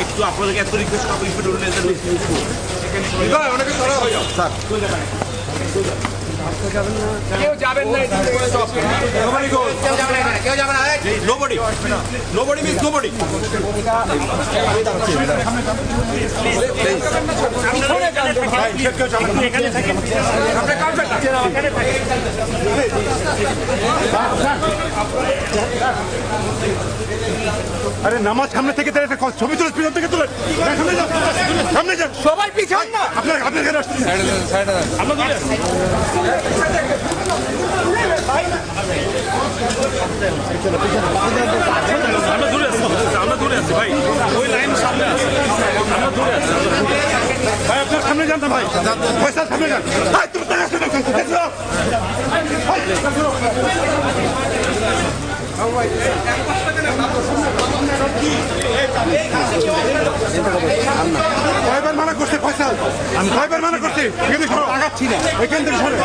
একটু আপনাদেরকে এত রিকোয়েস্ট করবো কেউ যাবেন না, কেউ যাবে না, nobody means nobody. আরে নামাজ সামনে থেকে দাঁড়িয়ে ছবি তুলে পিছন থেকে তুলে সামনে যান সবাই পিছন না, আপনার এখানে আসছেন আমরা দূরে আছি ভাই, ওই লাইন সামনে আছে, আমরা দূরে আছি ভাই। আপনার সামনে যান না ভাই, পয়সা সামনে যান। তুমি কয়বার মানা করছে ফয়সাল, আমি কয়বার মানা করছি, এখানে আগাচ্ছি না, এখান থেকে সরে